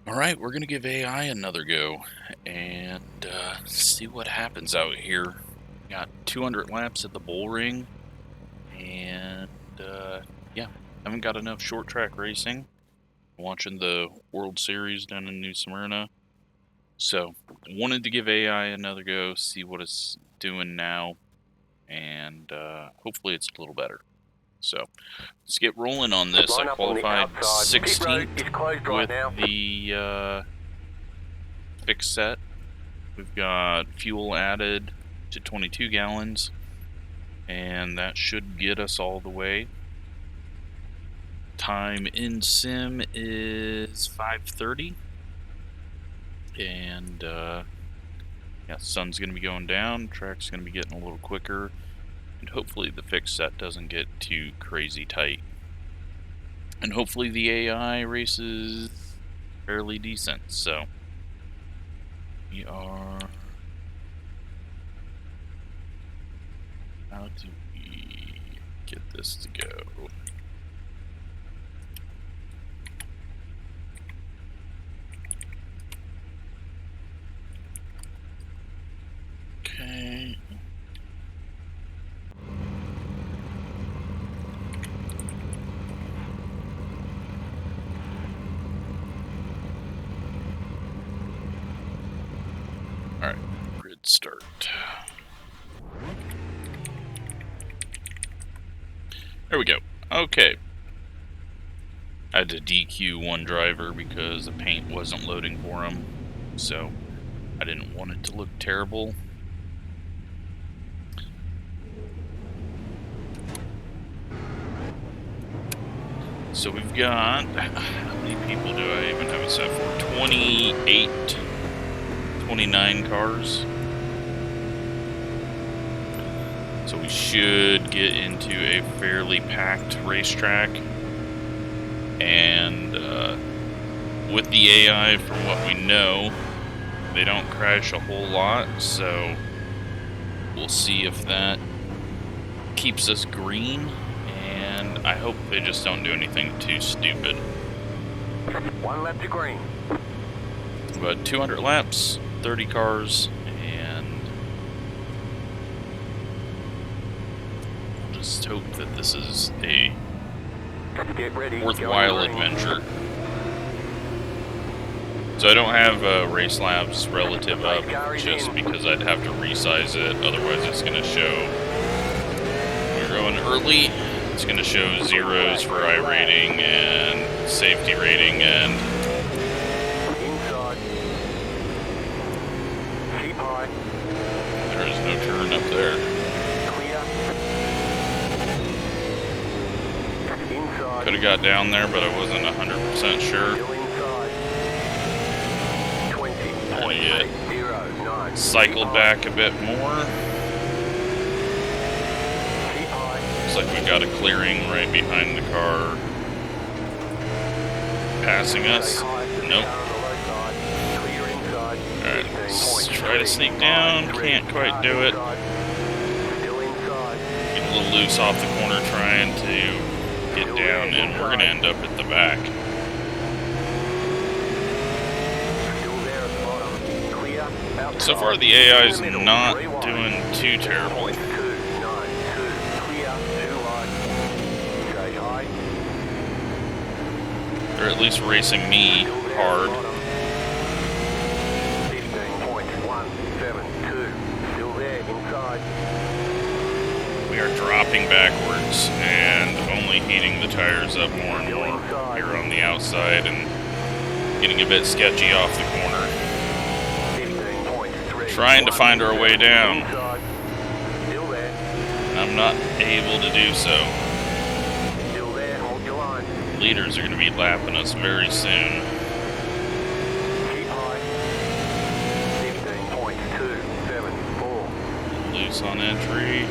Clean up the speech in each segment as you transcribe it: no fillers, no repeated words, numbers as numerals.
Alright, we're going to give AI another go and see what happens out here. Got 200 laps at the Bullring, and yeah, haven't got enough short track racing. Watching the World Series down in New Smyrna. So, wanted to give AI another go, see what it's doing now, and hopefully it's a little better. So, let's get rolling on this. I qualified 16th with the fixed set. We've got fuel added to 22 gallons, and that should get us all the way. Time in sim is 5:30, and yeah, sun's gonna be going down, track's gonna be getting a little quicker, and hopefully the fixed set doesn't get too crazy tight. And hopefully the AI race is fairly decent, so we are... How do we get this to go? Okay. Alright, grid start. There we go. Okay. I had to DQ one driver because the paint wasn't loading for him, so I didn't want it to look terrible. So we've got, how many people do I even have it set for? 28, 29 cars. So we should get into a fairly packed racetrack. And with the AI, from what we know, they don't crash a whole lot. So we'll see if that keeps us green. And I hope they just don't do anything too stupid. 1 lap to green. About 200 laps, 30 cars, and we'll just hope that this is a worthwhile adventure. So I don't have Racelabs relative up just because I'd have to resize it, otherwise it's going to show we're going early. It's going to show zeros for iRating and safety rating, and there is no turn up there. Could have got down there, but I wasn't 100% sure. Only get cycled back a bit more. Looks like we got a clearing right behind the car passing us. Nope. Alright, let's try to sneak down. Can't quite do it. Get a little loose off the corner trying to get down, and we're going to end up at the back. So far the AI is not doing too terrible. They're at least racing me hard. We are dropping backwards and only heating the tires up more and more here on the outside and getting a bit sketchy off the corner. Trying to find our way down. I'm not able to do so. Leaders are going to be lapping us very soon. Loose on entry.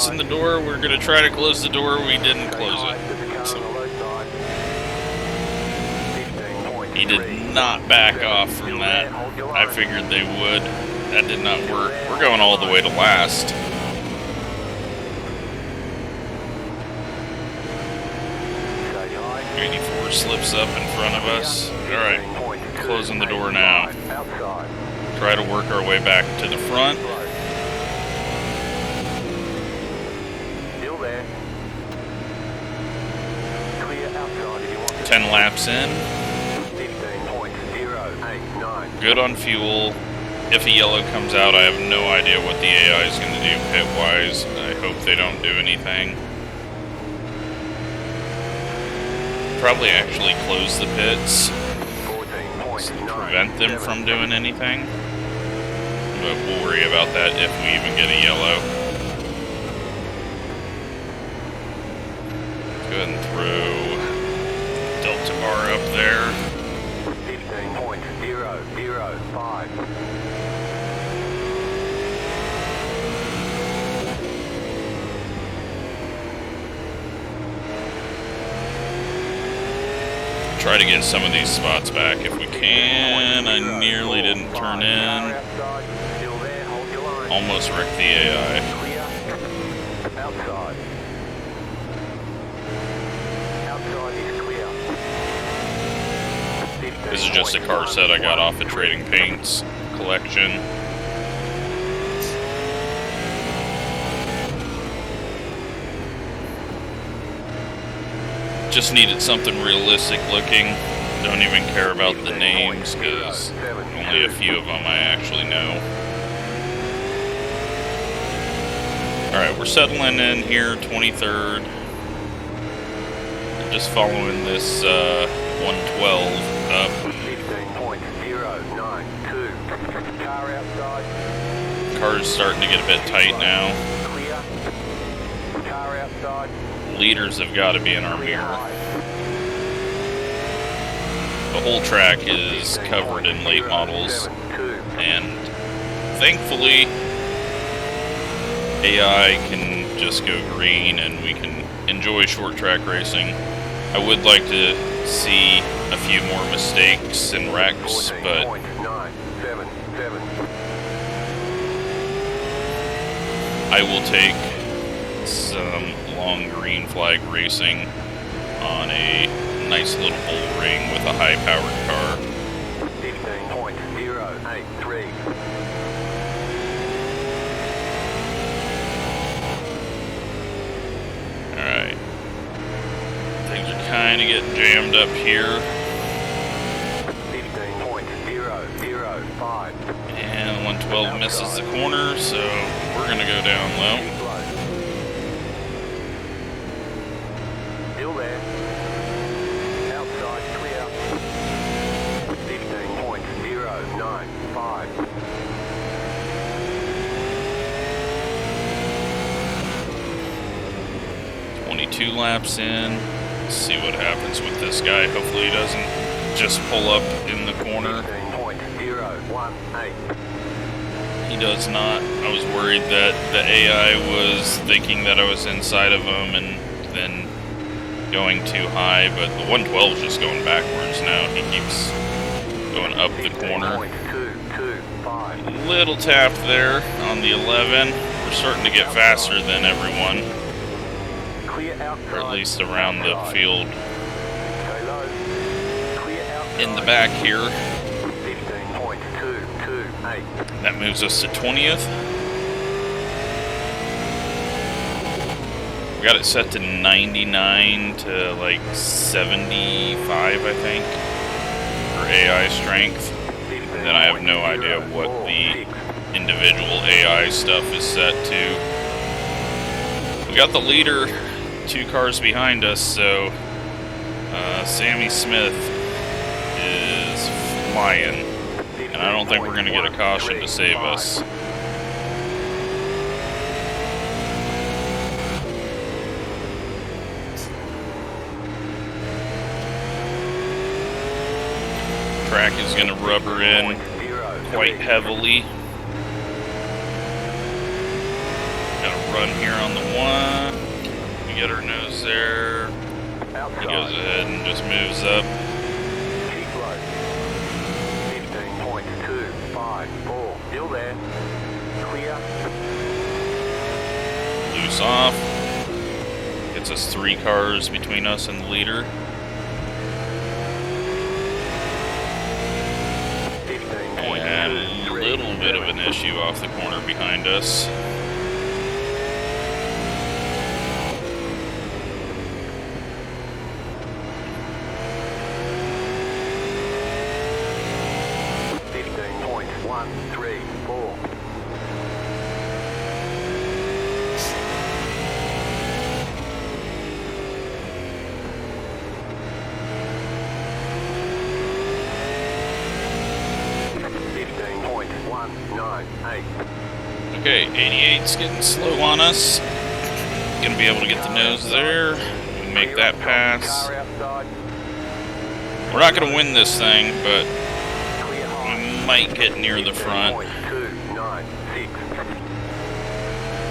closing the door. We're going to try to close the door. We didn't close it. So he did not back off from that. I figured they would. That did not work. We're going all the way to last. Four slips up in front of us. Alright, closing the door now. Try to work our way back to the front. Still there. Clear outside if you want to. 10 laps in. 15.089. Good on fuel. If a yellow comes out, I have no idea what the AI is going to do pit-wise. I hope they don't do anything. Probably actually close the pits to prevent them from doing anything. But we'll worry about that if we even get a yellow. Go ahead and throw Delta bar up there. 15.005. Try to get some of these spots back if we can. I nearly didn't turn in. Almost wrecked the AI. Outside. Outside is clear. This is just a car set I got off at Trading Paints collection. Just needed something realistic looking. Don't even care about the names because only a few of them I actually know. Alright, we're settling in here, 23rd. Just following this 112 up. 15.092. Car outside. Car's starting to get a bit tight now. Clear. Car outside. Leaders have got to be in our mirror. The whole track is covered in late models, and thankfully AI can just go green and we can enjoy short track racing. I would like to see a few more mistakes and wrecks, but I will take some long green flag racing on a nice little Bullring with a high powered car. 15.083. Alright. Things are kind of getting jammed up here. 15.005. And 112 misses the corner, so we're going to go down low. Still there. Outside clear. 15.095. 22 laps in. Let's see what happens with this guy. Hopefully he doesn't just pull up in the corner. 15.018. He does not. I was worried that the AI was thinking that I was inside of him and then going too high, but the 112 is just going backwards now. He keeps going up the corner. Little tap there on the 11. We're starting to get faster than everyone, or at least around the field. In the back here. That moves us to 20th. We got it set to 99 to like 75, I think, for AI strength. And then I have no idea what the individual AI stuff is set to. We got the leader 2 cars behind us, so Sammy Smith is flying. And I don't think we're going to get a caution to save us. Track is going to rubber in quite heavily. Got to run here on the one. We get our nose there. He goes ahead and just moves up. Keep low. 15.254. Still there. Clear. Loose off. Gets us 3 cars between us and the leader. 15.2. And a little bit of an issue off the corner behind us. Okay, 88's getting slow on us. Gonna be able to get the nose there. Make that pass. We're not gonna win this thing, but we might get near the front.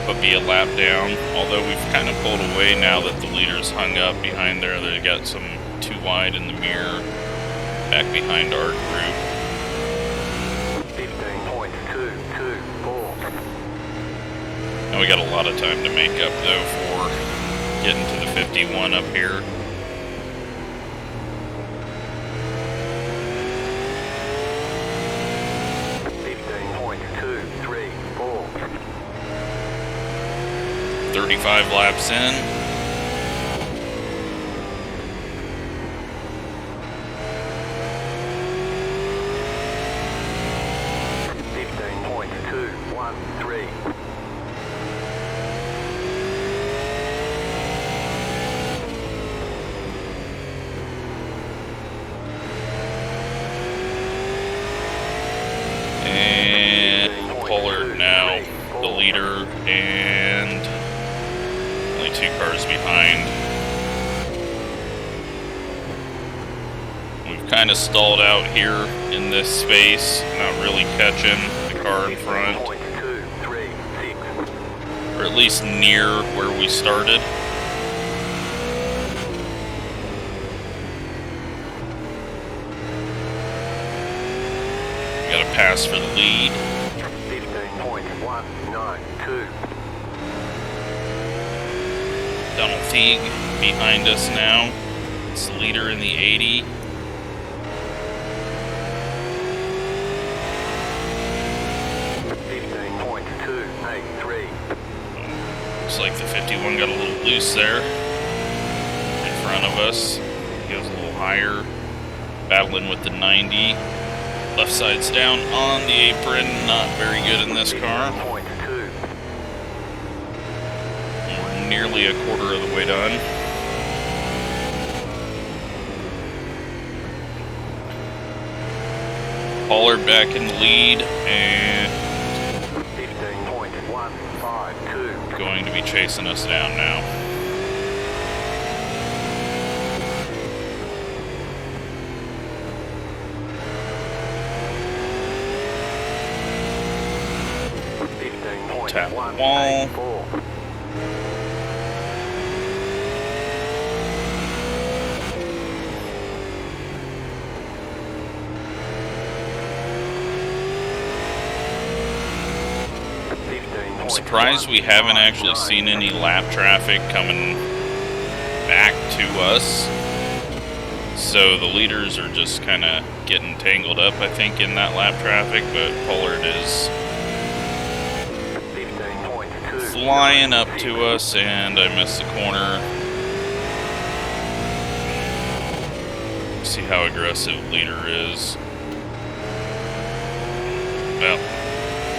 But be a lap down. Although we've kind of pulled away now that the leader's hung up behind there. They got some too wide in the mirror back behind our group. And we got a lot of time to make up, though, for getting to the 51 up here. .234. 35 laps in. Now the leader and only 2 cars behind. We've kind of stalled out here in this space, not really catching the car in front, or at least near where we started. We got a pass for the lead. 15.192. Donald Teague behind us now. It's the leader in the 80. Looks like the 51 got a little loose there in front of us. He goes a little higher, battling with the 90. Left side's down on the apron, not very good in this car. We're nearly a quarter of the way done. Pollard back in the lead and 15.152. Going to be chasing us down now. Tap wall. I'm surprised we haven't actually seen any lap traffic coming back to us. So the leaders are just kind of getting tangled up, I think, in that lap traffic, but Pollard is flying up to us, and I missed the corner. See how aggressive leader is. Well,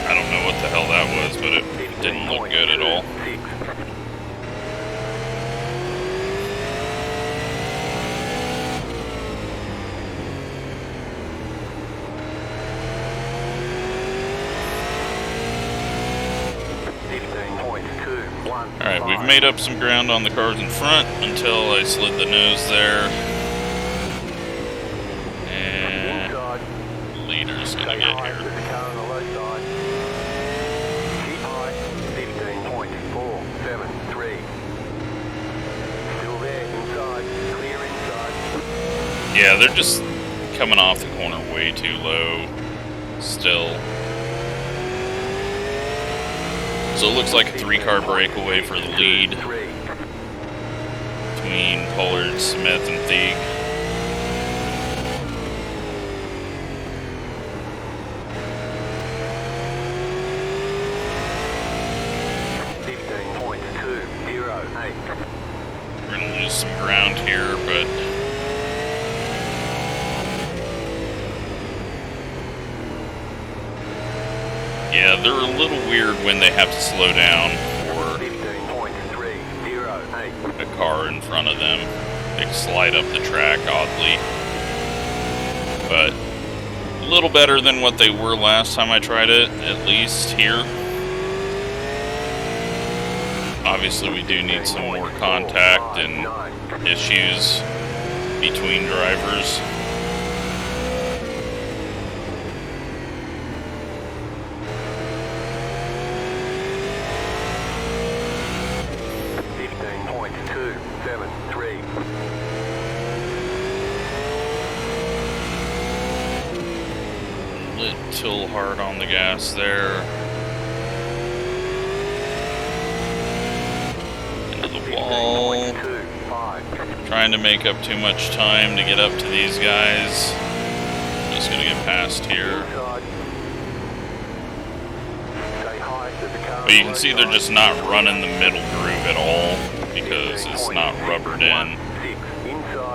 I don't know what the hell that was, but it didn't look good at all. Alright, we've made up some ground on the cars in front until I slid the nose there. And the leader's gonna get here. Yeah, they're just coming off the corner way too low still. So it looks like a 3-car breakaway for the lead between Pollard, Smith, and Thieg. We're going to lose some ground here, but yeah, they're a little weird when they have to slow down for a car in front of them. They slide up the track oddly, but a little better than what they were last time I tried it, at least here. Obviously, we do need some more contact and issues between drivers. Little hard on the gas there. Into the wall. Trying to make up too much time to get up to these guys. Just gonna get past here. But you can see they're just not running the middle groove at all because it's not rubbered in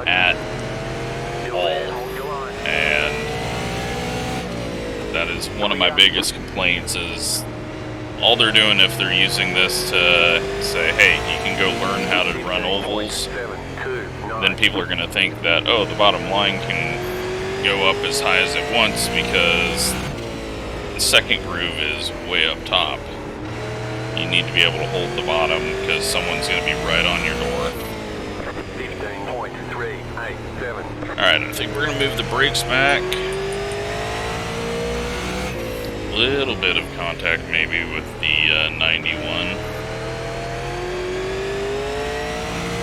at all. And that is one of my biggest complaints is all they're doing if they're using this to say, hey, you can go learn how to run ovals, then people are going to think that, oh, the bottom line can go up as high as it wants because the second groove is way up top. You need to be able to hold the bottom because someone's going to be right on your door. 15.387. Alright, I think we're going to move the brakes back. Little bit of contact maybe with the 91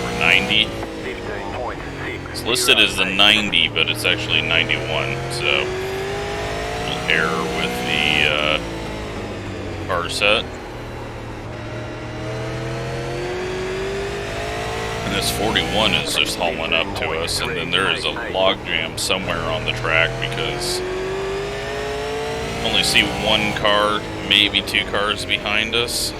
or 90. It's listed as the 90, but it's actually 91, so a little error with the car set. And this 41 is just hauling up to us, and then there is a log jam somewhere on the track because only see one car, maybe 2 cars behind us.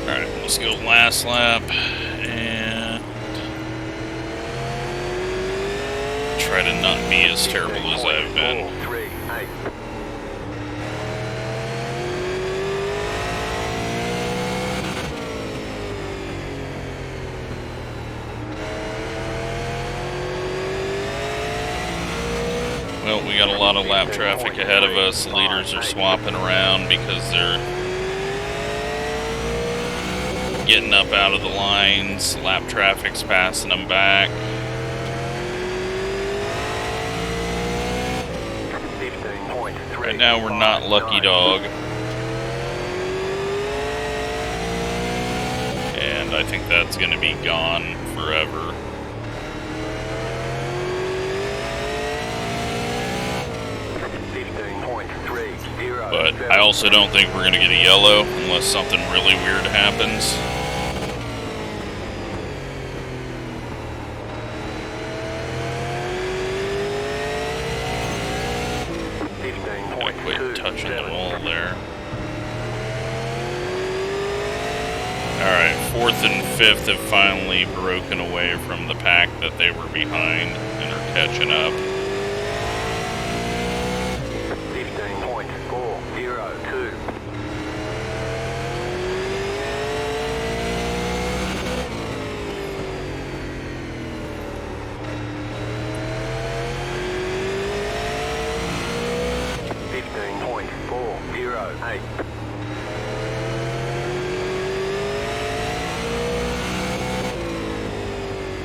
Alright, let's go last lap and try to not be as terrible as I've been. Well, we got a lot of lap traffic ahead of us. The leaders are swapping around because they're getting up out of the lines. Lap traffic's passing them back. Right now we're not Lucky Dog. And I think that's going to be gone forever. But I also don't think we're going to get a yellow unless something really weird happens. Gotta quit touching the wall there. Alright, 4th and 5th have finally broken away from the pack that they were behind and are catching up. 15.402.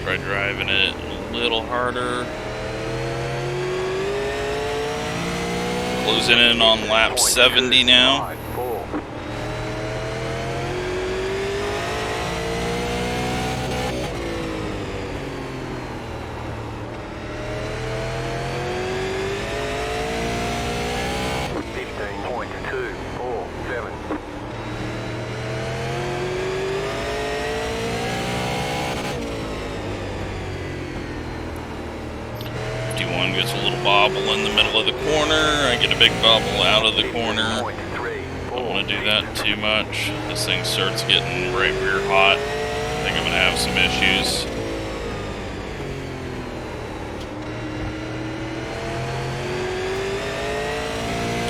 Try driving it a little harder. Closing in on lap 70 now. 51 gets a little bobble in the middle of the corner. I get a big bobble out of the corner. Don't want to do that too much. This thing starts getting right rear hot. I think I'm going to have some issues.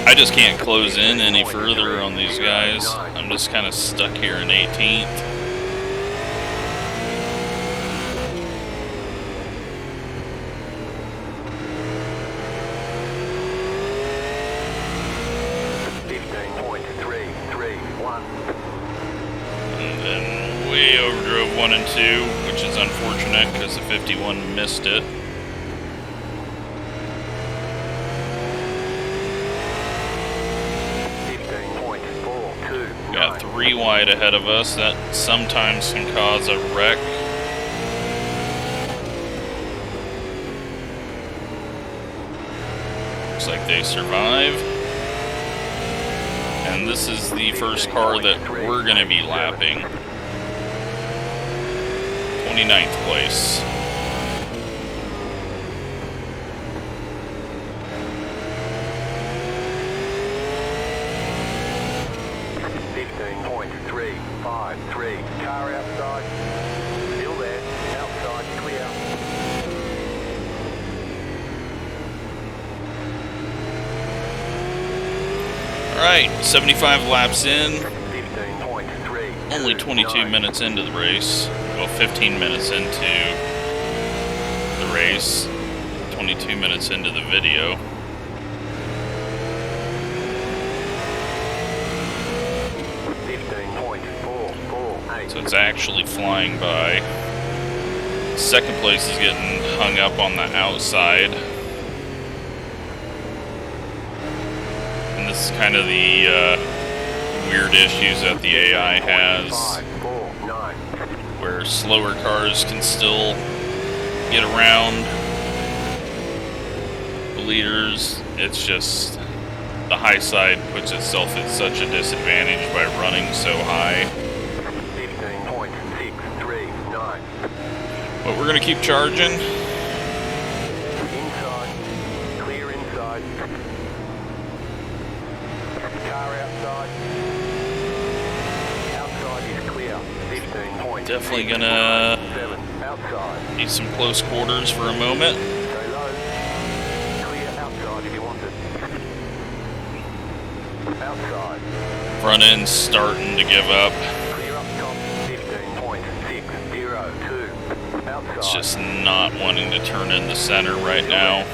I just can't close in any further on these guys. I'm just kind of stuck here in 18th. And then way overdrove 1 and 2, which is unfortunate because the 51 missed it. Got 3 wide ahead of us. That sometimes can cause a wreck. Looks like they survive. And this is the first car that we're going to be lapping. 29th place. Car outside, still there, outside, clear. Alright, 75 laps in. 15.3. Only 22 minutes into the race. Well, 15 minutes into the race. 22 minutes into the video. So it's actually flying by. Second place is getting hung up on the outside. And this is kind of the weird issues that the AI has, where slower cars can still get around the leaders. It's just the high side puts itself at such a disadvantage by running so high. But we're going to keep charging. Inside, clear inside. Car outside. Outside is clear. 15 Definitely going to outside. need some close quarters for a moment. Stay low. Clear outside if you want it. Outside. Front end starting to give up. Clear up top. 15.602. Outside. It's just not wanting to turn in the center right now.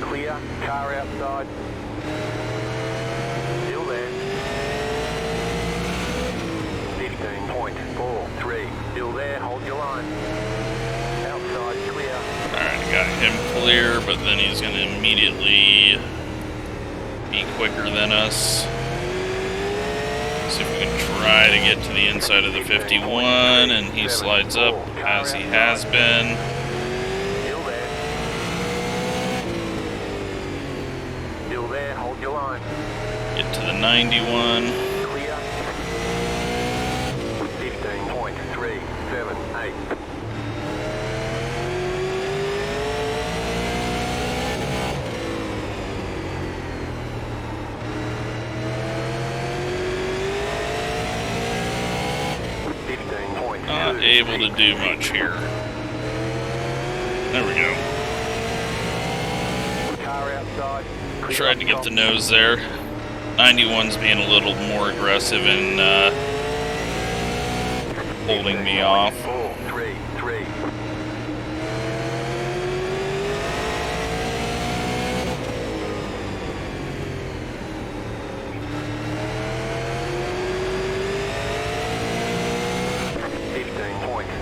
Clear, car outside. Still there. 15.43. Still there, hold your line. Outside, clear. Alright, got him clear, but then he's going to immediately be quicker than us. See if we can try to get to the inside of the 51, and he slides up as he has been. Still there. Still there, hold your line. Get to the 91. Clear. 15.378. Not able to do much here. There we go. Car outside. Tried to get the nose there. 91's being a little more aggressive and holding me off. 433.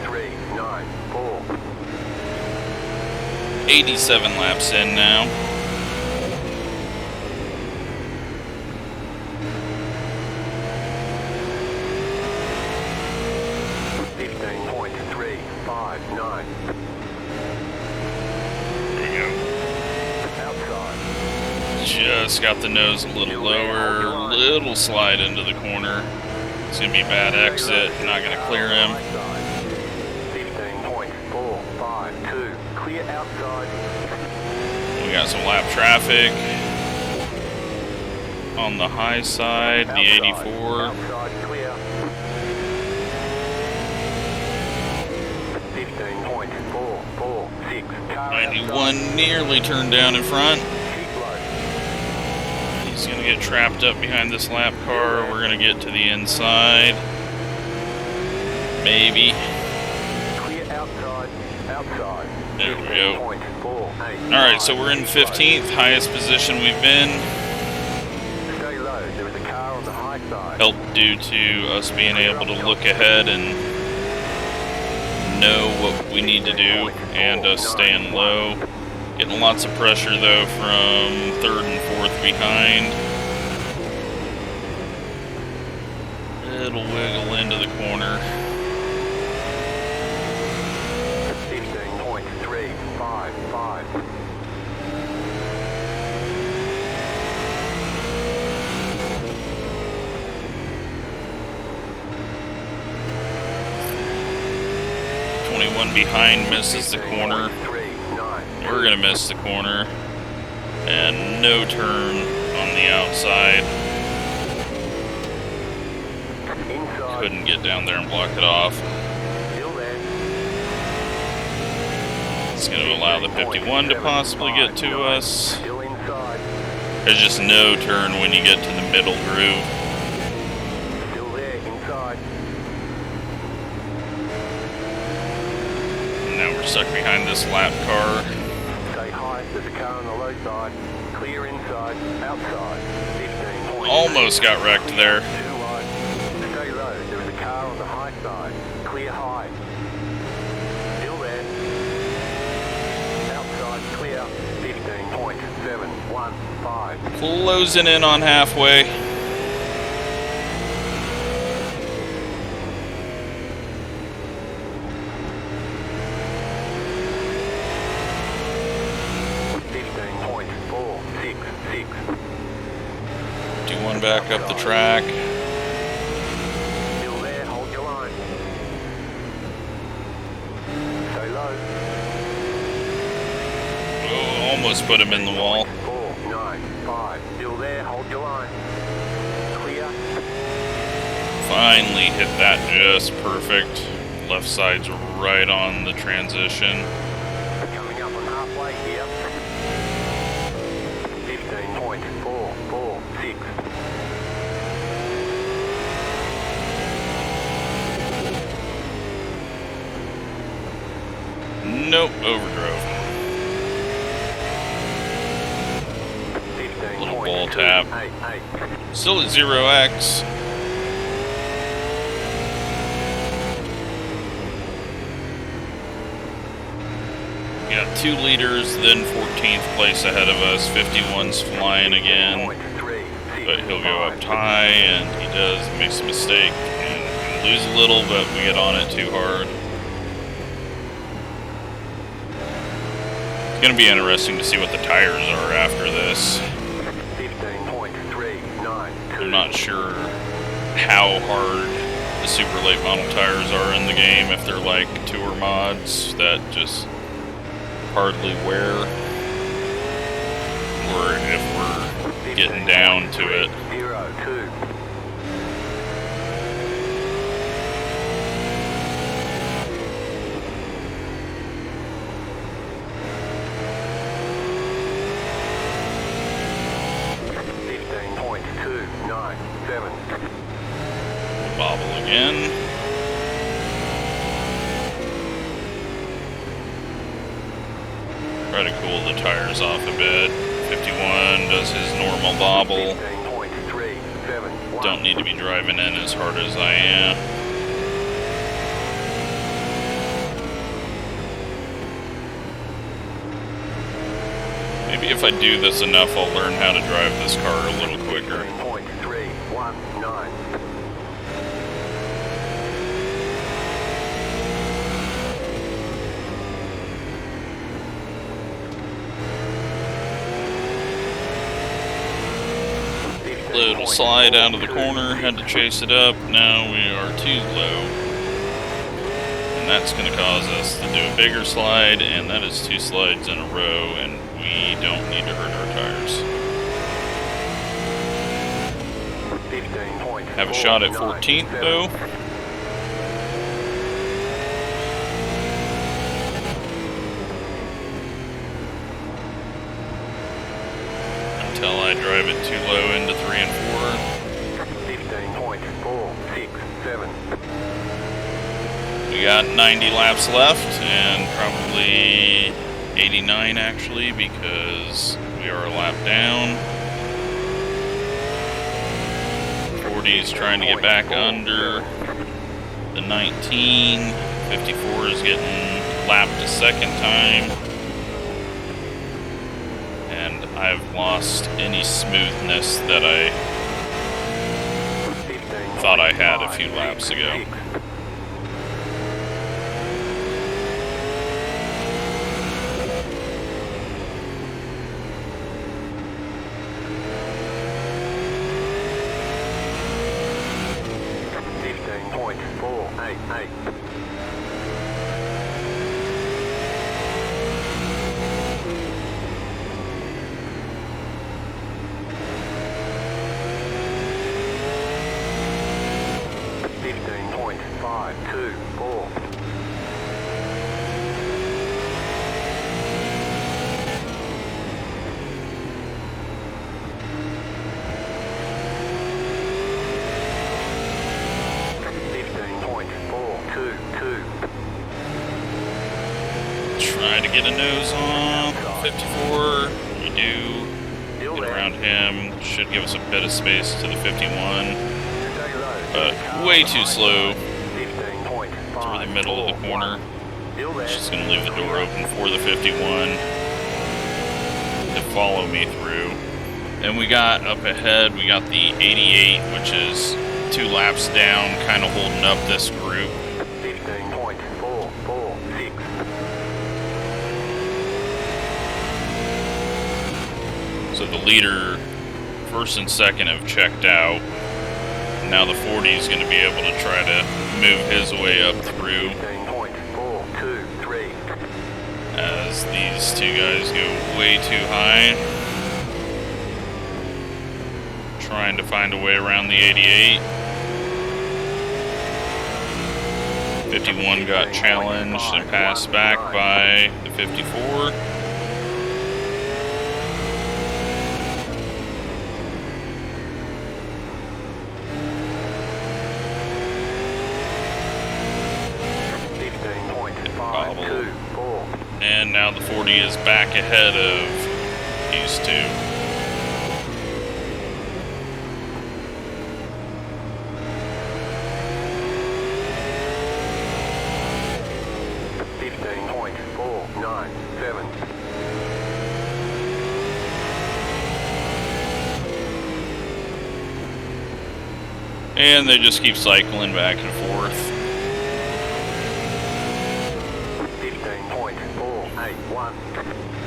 .394. 87 laps in now. 9. There you go. Outside. Just got the nose a little lower, little slide into the corner. It's gonna be bad exit, not gonna clear him. 15.452. Clear outside. We got some lap traffic on the high side, the 84. Outside clear. 15.446. 91 nearly turned down in front. Keep low. He's gonna get trapped up behind this lap car. We're gonna get to the inside. Maybe. Clear outside. Outside. There we go. 15.48. Alright, so we're in 15th, highest position we've been. Stay low. There is a car on the high side. Helped due to us being able to look ahead and know what we need to do, and us staying low. Getting lots of pressure though from 3rd and 4th behind. It'll wiggle into the corner. 15.355. One behind misses the corner. We're gonna miss the corner. And no turn on the outside. Couldn't get down there and block it off. It's gonna allow the 51 to possibly get to us. There's just no turn when you get to the middle groove. Now we're stuck behind this lap car. Stay high, there's a car on the low side. Clear inside, outside. 15. Almost got wrecked there. Too wide. Stay low, there is a car on the high side. Clear high. Still there. Outside clear. 15.715. Closing in on halfway. Back up the track. Still there, hold your line. Stay low. Oh, almost put him in the wall. 495. Still there, hold your line. Clear. Finally hit that just perfect. Left side's right on the transition. Coming up on halfway here. 15.446. Nope, overdrove. Little ball tap. Still at 0x. We got 2 leaders, then 14th place ahead of us. 51's flying again. But he'll go up high, and he does, makes a mistake. And lose a little, but we get on it too hard. It's going to be interesting to see what the tires are after this. 15.392. I'm not sure how hard the super late model tires are in the game, if they're like tour mods that just hardly wear, or if we're getting down to it. 02. Bobble again. Try to cool the tires off a bit. 51 does his normal bobble. Don't need to be driving in as hard as I am. Maybe if I do this enough, I'll learn how to drive this car a little quicker. 15.319. little slide out of the corner, had to chase it up. Now we are too low. And that's going to cause us to do a bigger slide, and that is 2 slides in a row, and we don't need to hurt our tires. Have a shot at 14th though. Until I drive it too low into 3 and 4. We got 90 laps left, and probably 89 actually, because we are a lap down. 40's trying to get back under the 19. 54 is getting lapped a second time. And I've lost any smoothness that I thought I had a few laps ago. Try to get a nose on 54. We do. Get around him. Should give us a bit of space to the 51. But way too slow through the middle of the corner. Just going to leave the door open for the 51 to follow me through. And we got up ahead, we got the 88, which is 2 laps down, kind of holding up this group. 15.446. So the leader, first and second, have checked out. Now the 40 is going to be able to try to move his way up through. 15.423. As these 2 guys go way too high. Trying to find a way around the 88. 51 got challenged and passed back by the 54. And now the 40 is back ahead of these 2. 15.497. And they just keep cycling back and forth. 15.481.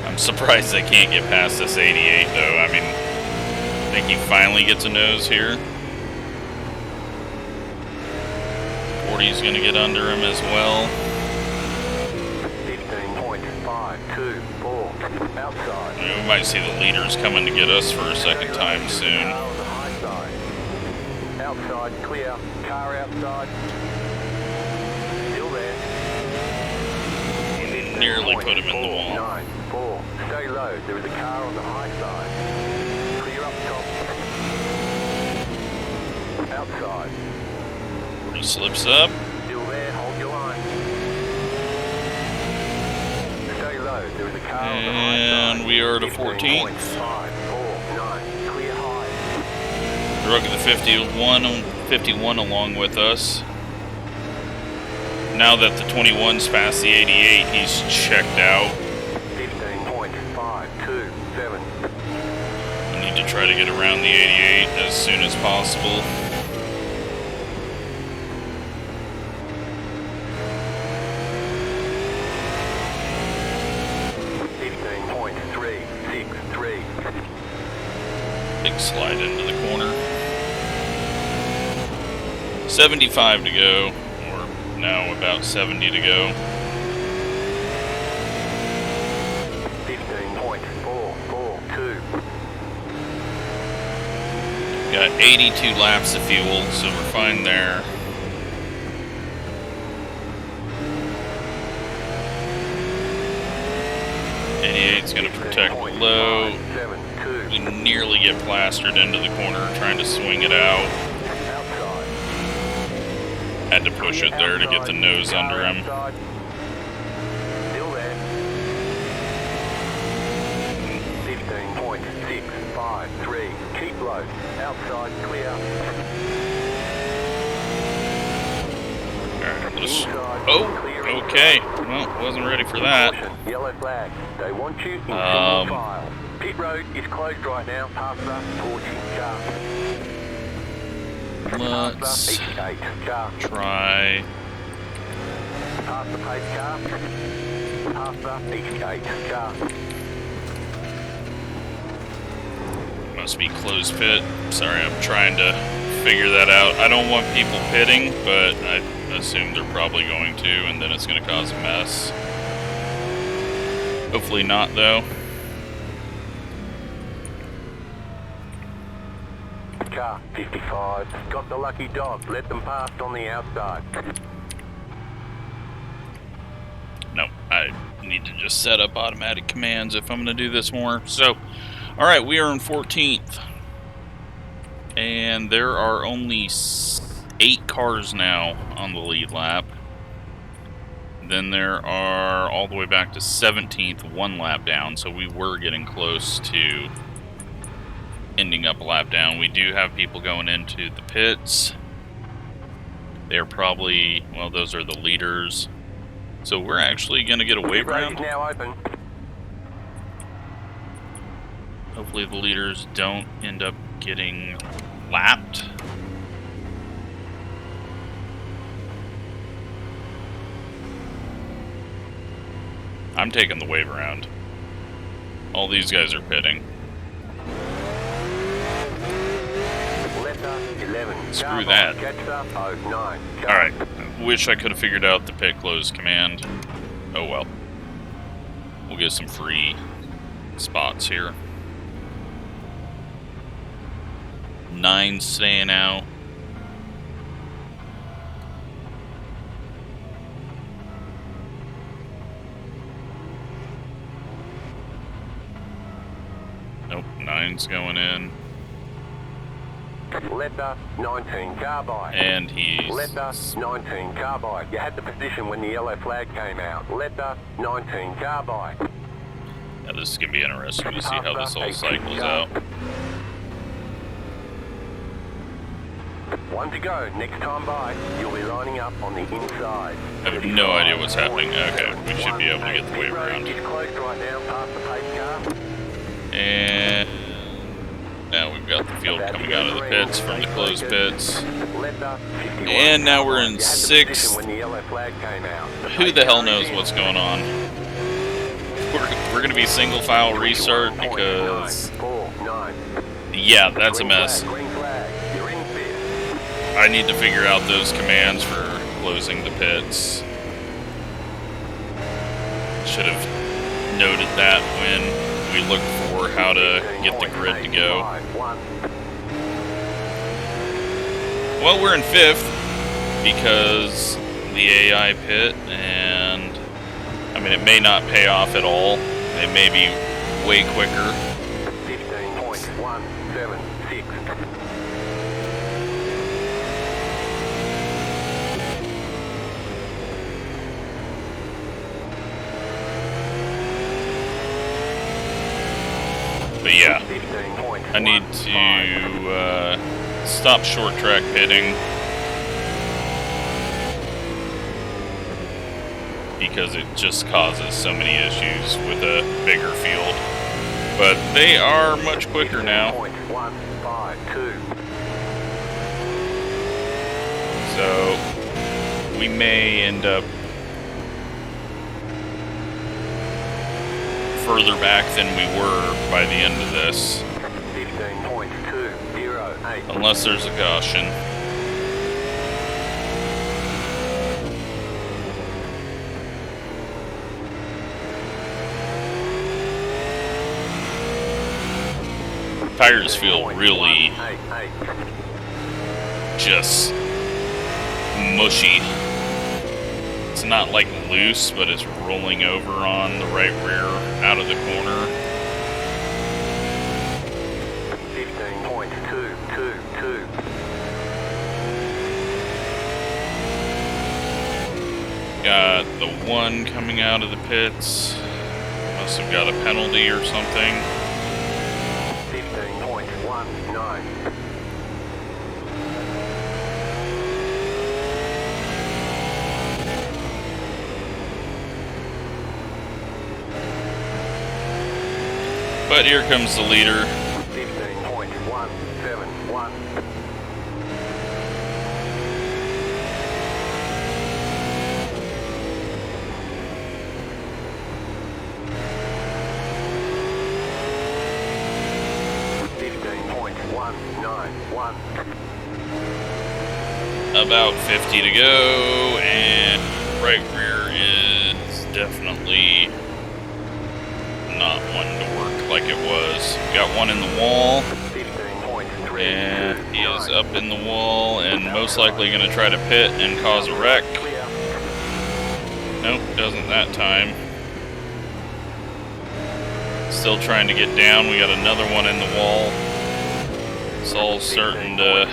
I'm surprised they can't get past this 88 though. I mean, I think he finally gets a nose here. 40's gonna get under him as well. 15.524. Outside. I mean, we might see the leaders coming to get us for a second time soon. Outside, clear. Car outside. Still there. Nearly put him in the wall. 94. Stay low. There is a car on the high side. Clear up top. Outside. He slips up. Still there. Hold your line. Stay low. There is a car on the high side. And we are to 14th. 549. Clear high. Drug the 51 along with us. Now that the 21's past the 88, he's checked out. 15.527. We need to try to get around the 88 as soon as possible. 15.363. Big slide into the corner. 75 to go, or now about 70 to go. 15.442. Got 82 laps of fuel, so we're fine there. 88's going to protect low. We nearly get plastered into the corner trying to swing it out. Had to push it there to get the nose under him. Still there. 15.653. Keep low. Outside clear. Alright, let's... Oh, okay. Well, wasn't ready for that. Yellow flag. They want you in single file. Pit road is closed right now. Past the 40 car. Let's try. Past the pace car. Past the east gate car. Must be closed pit. Sorry, I'm trying to figure that out. I don't want people pitting, but I assume they're probably going to, and then it's going to cause a mess. Hopefully not, though. Car 55. Got the lucky dog. Let them pass on the outside. No, I need to just set up automatic commands if I'm going to do this more. So, alright, we are in 14th. And there are only 8 cars now on the lead lap. Then there are all the way back to 17th, 1 lap down. So we were getting close to ending up a lap down. We do have people going into the pits. They're probably, well, those are the leaders. So we're actually going to get a wave round. Now open. Hopefully the leaders don't end up getting lapped. I'm taking the wave around. All these guys are pitting. Screw that. Alright, wish I could have figured out the pit close command. Oh well. We'll get some free spots here. 9 staying out. Nope, 9's going in. Letter 19 carbide. And he's... Letter 19 carbide. You had the position when the yellow flag came out. Letter 19 carbide. Yeah, this is going to be interesting to see how this all cycles out. 1 to go. Next time by, you'll be lining up on the inside. I have no idea what's happening. Okay, we should be able to get the wave around. It's closed right now, past the pace car. And now we've got the field coming out of the pits from the closed pits. And now we're in 6th. Who the hell knows what's going on? We're going to be single file restart because... Yeah, that's a mess. I need to figure out those commands for closing the pits. Should have noted that when we looked for how to get the grid to go. Well, we're in 5th because the AI pit, and I mean, it may not pay off at all. They may be way quicker. 15.176. But yeah, I need to stop short track pitting because it just causes so many issues with a bigger field. But they are much quicker now. So we may end up further back than we were by the end of this. 15.208. Unless there's a caution. Tires feel really just mushy. It's not like loose, but it's rolling over on the right rear out of the corner. 15.222. Got the one coming out of the pits. Must have got a penalty or something. 15.19. But here comes the leader. 15.171. About 50 to go, and right rear is definitely not one to work like it was. Got one in the wall, and he is up in the wall and most likely going to try to pit and cause a wreck. Nope, doesn't that time. Still trying to get down. We got another one in the wall. It's all starting to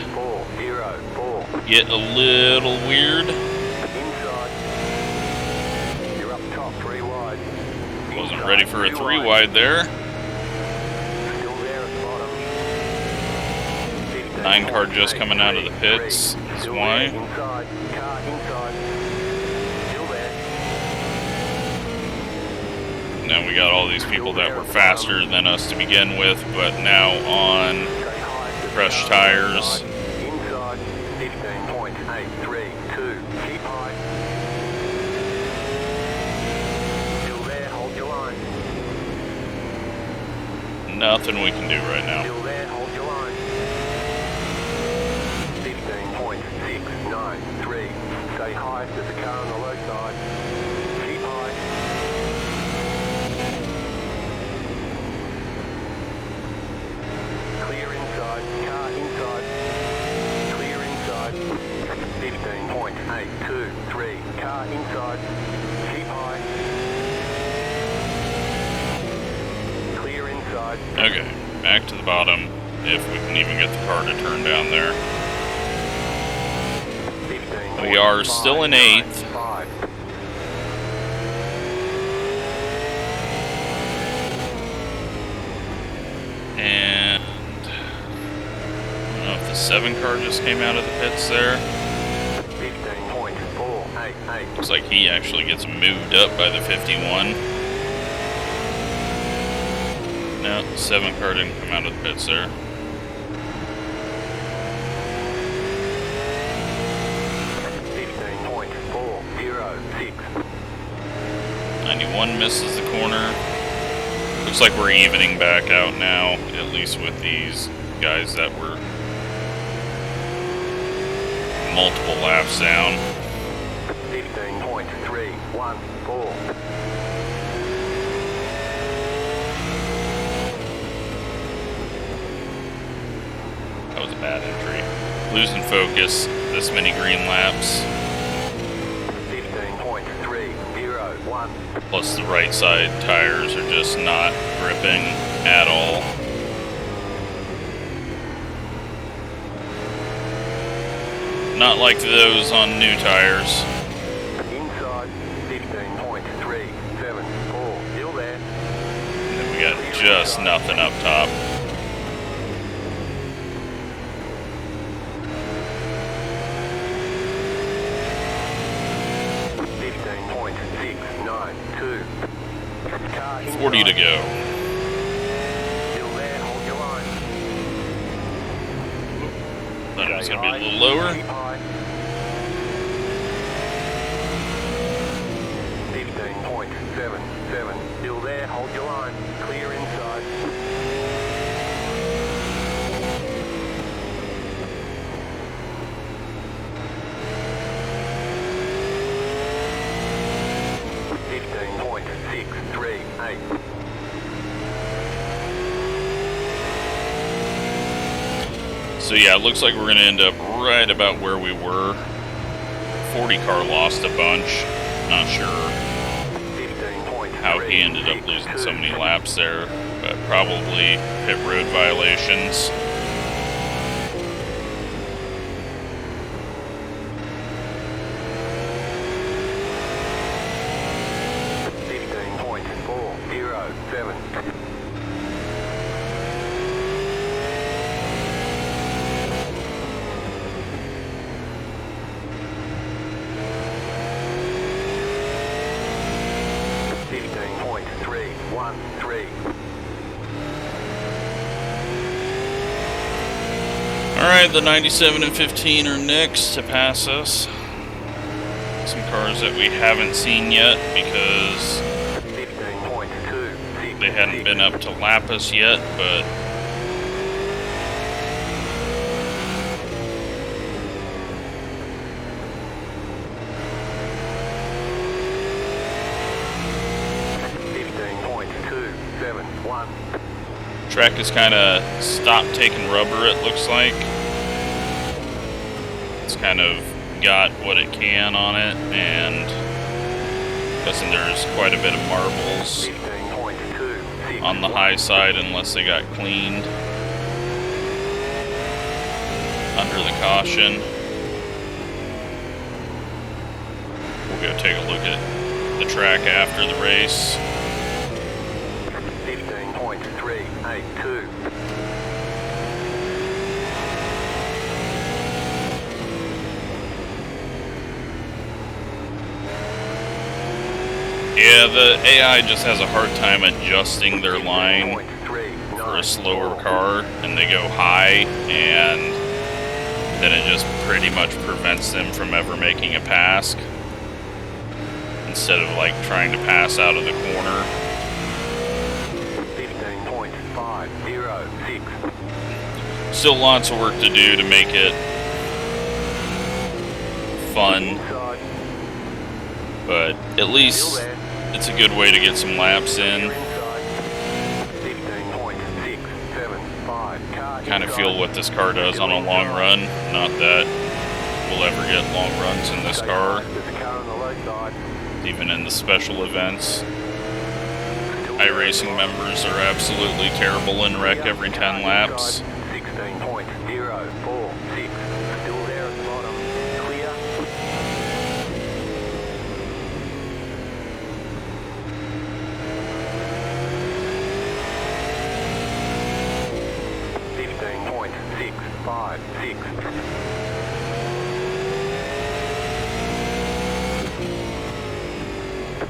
get a little weird. Wasn't ready for a 3 wide there. 9 car just coming out of the pits. That's why. Now we got all these people that were faster than us to begin with, but now on crushed tires. Inside 15.832. Keep high. Still there, hold your line. Nothing we can do right now. Still there, hold your line. 15.693. Stay high, there's a car on the low side. Keep high. Clear inside, car inside. Clear inside. 15.823. Car inside. Keep high. Clear inside. Okay, back to the bottom, if we can even get the car to turn down there. We are still in 8th. And I don't know if the 7 car just came out of the pits there. 15.488. Looks like he actually gets moved up by the 51. No, the 7 car didn't come out of the pits there. 15.406. 91 misses the corner. Looks like we're evening back out now, at least with these guys that were multiple laps down. 15.314. That was a bad entry. Losing focus, this many green laps. 15.301. Plus the right side tires are just not gripping at all. Not like those on new tires. Inside 15.374. Still there. And then we got just nothing up top. 40 to go. Still there, hold your line. Thought it was going to be a little lower. Keep high. 15.77. Still there, hold your line. Clear inside. So yeah, it looks like we're gonna end up right about where we were. 40 car lost a bunch. Not sure how he ended up losing so many laps there, but probably pit road violations. Alright, the 97 and 15 are next to pass us. Some cars that we haven't seen yet because they hadn't been up to lap us yet, but track has kind of stopped taking rubber, it looks like. It's kind of got what it can on it, and guessing there's quite a bit of marbles on the high side unless they got cleaned under the caution. We'll go take a look at the track after the race. 15.382. Yeah, the AI just has a hard time adjusting their line for a slower car, and they go high, and then it just pretty much prevents them from ever making a pass, instead of like trying to pass out of the corner. 15.506. Still lots of work to do to make it fun, but at least it's a good way to get some laps in. Kind of feel what this car does on a long run. Not that we'll ever get long runs in this car, even in the special events. iRacing members are absolutely terrible and wreck every 10 laps. 16.046. Still there at the bottom. Clear. 15.656.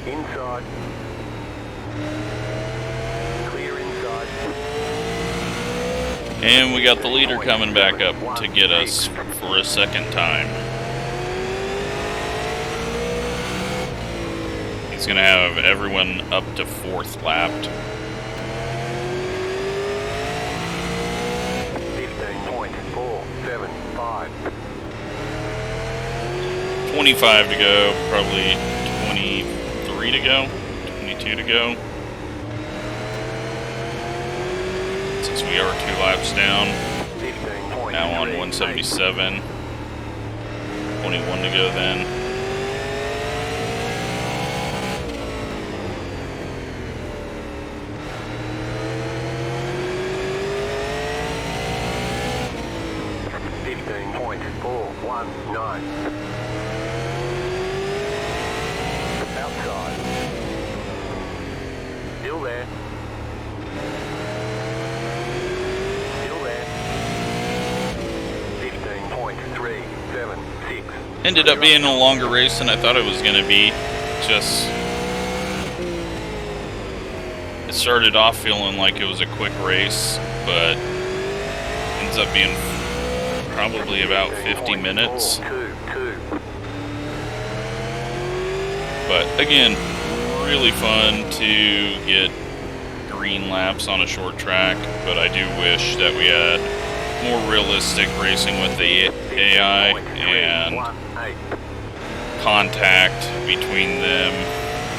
Inside. Clear inside. And we got the leader coming back up to get us for a second time. He's going to have everyone up to 4th lapped. 15.475. 25 to go, probably 23 to go, 22 to go. Since we are 2 laps down, now on 177, 21 to go then. Outside. Still there. Still there. 15.376. Ended up being a longer race than I thought it was going to be. Just, it started off feeling like it was a quick race, but ends up being probably about 50 minutes. But again, really fun to get green laps on a short track, but I do wish that we had more realistic racing with the AI and contact between them.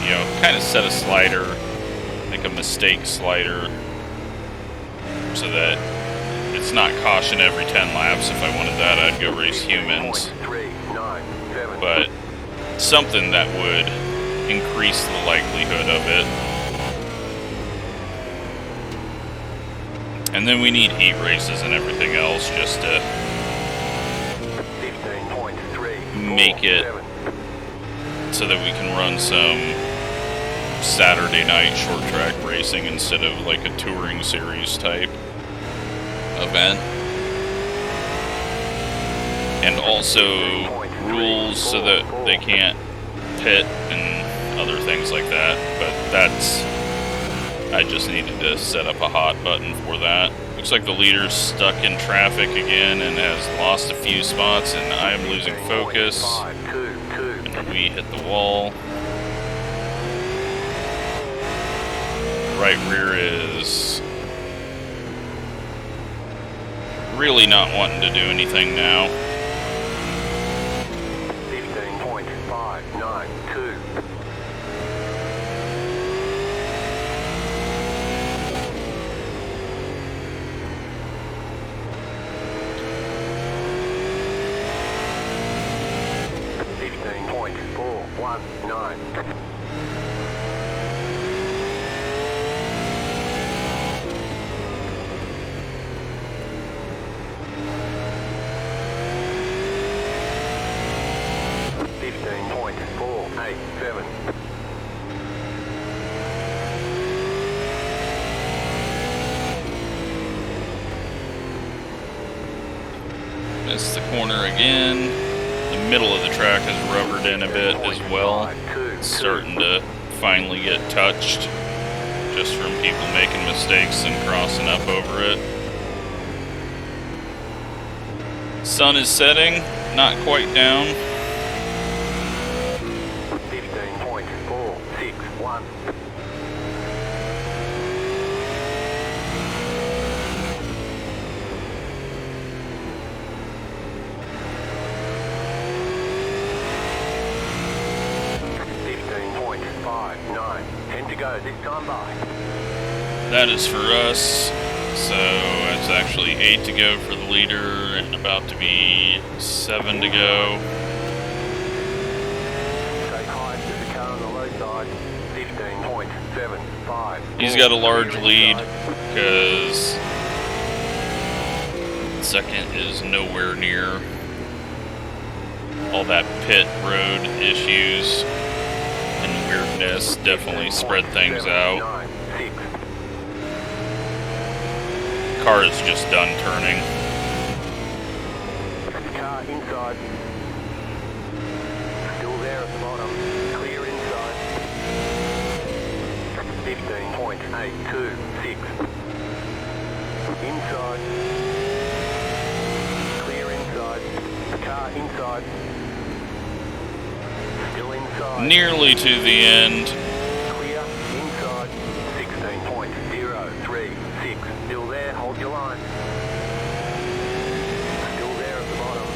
You know, kind of set a slider, like a mistake slider, so that it's not caution every 10 laps. If I wanted that, I'd go race humans. But something that would increase the likelihood of it. And then we need heat races and everything else just to make it so that we can run some Saturday night short track racing instead of like a touring series type event. And also rules so that they can't pit and other things like that. But I just needed to set up a hot button for that. Looks like the leader's stuck in traffic again and has lost a few spots, and I'm losing focus. And we hit the wall. Right rear is really not wanting to do anything now. 15.592. Missed the corner again. The middle of the track is rubbered in a bit as well. It's starting to finally get touched just from people making mistakes and crossing up over it. Sun is setting, not quite down. 15.461. This time by. That is for us. So it's actually 8 to go for the leader and about to be 7 to go. Stay high to the car on the low side. 15.75. He's got a large lead because second is nowhere near all that pit road issues. And weirdness definitely spread things out. Car is just done turning. Car inside. Still there at the bottom. Clear inside. 15.826. Inside. Clear inside. Car inside. Nearly to the end. Clear inside. 16.036. Still there, hold your line. Still there at the bottom.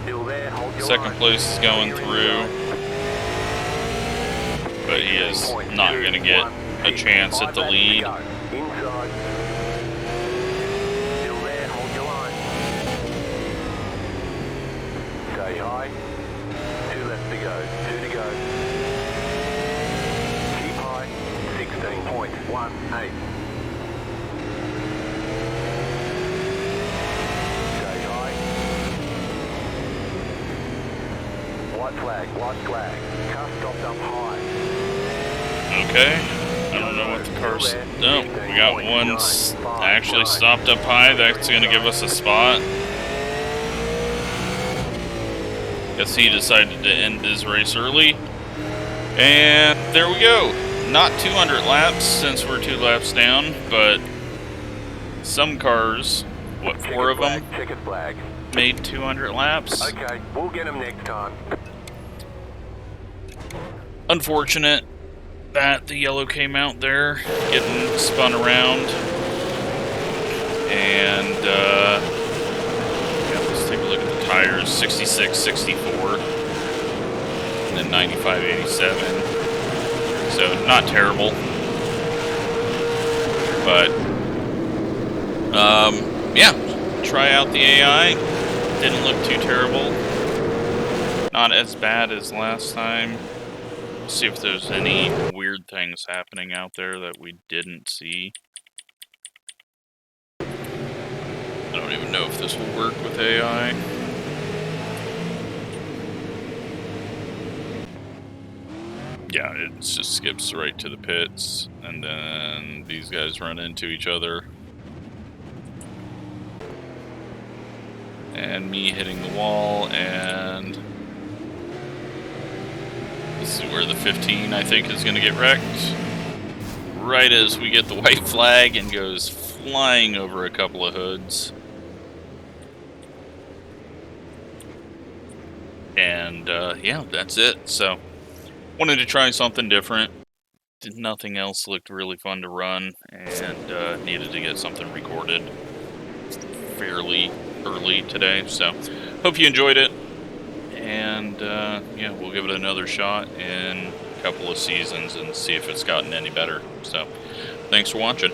Still there, hold your line. Second place is going through. But he is not going to get a chance at the lead. Inside. Still there, hold your line. Stay high. 2 left to go. 2 to go. Keep high. 16.18. Stay high. White flag. White flag. Car stopped up high. Okay. I don't know what the car's... No, we got one actually stopped up high. That's going to give us a spot. Guess he decided to end his race early. And there we go. Not 200 laps since we're 2 laps down, but some cars, what, 4 of them, made 200 laps. Okay, we'll get them next time. Unfortunate that the yellow came out there, getting spun around. And, yeah, let's take a look at the tires. 66, 64, and then 95, 87. So, not terrible. But, yeah, try out the AI. Didn't look too terrible. Not as bad as last time. See if there's any weird things happening out there that we didn't see. I don't even know if this will work with AI. Yeah, it just skips right to the pits, and then these guys run into each other. And me hitting the wall, and this is where the 15, I think, is going to get wrecked. Right as we get the white flag and goes flying over a couple of hoods. And, yeah, that's it. So, wanted to try something different. Nothing else looked really fun to run, and needed to get something recorded fairly early today. So, hope you enjoyed it. And, yeah, we'll give it another shot in a couple of seasons and see if it's gotten any better. So, thanks for watching.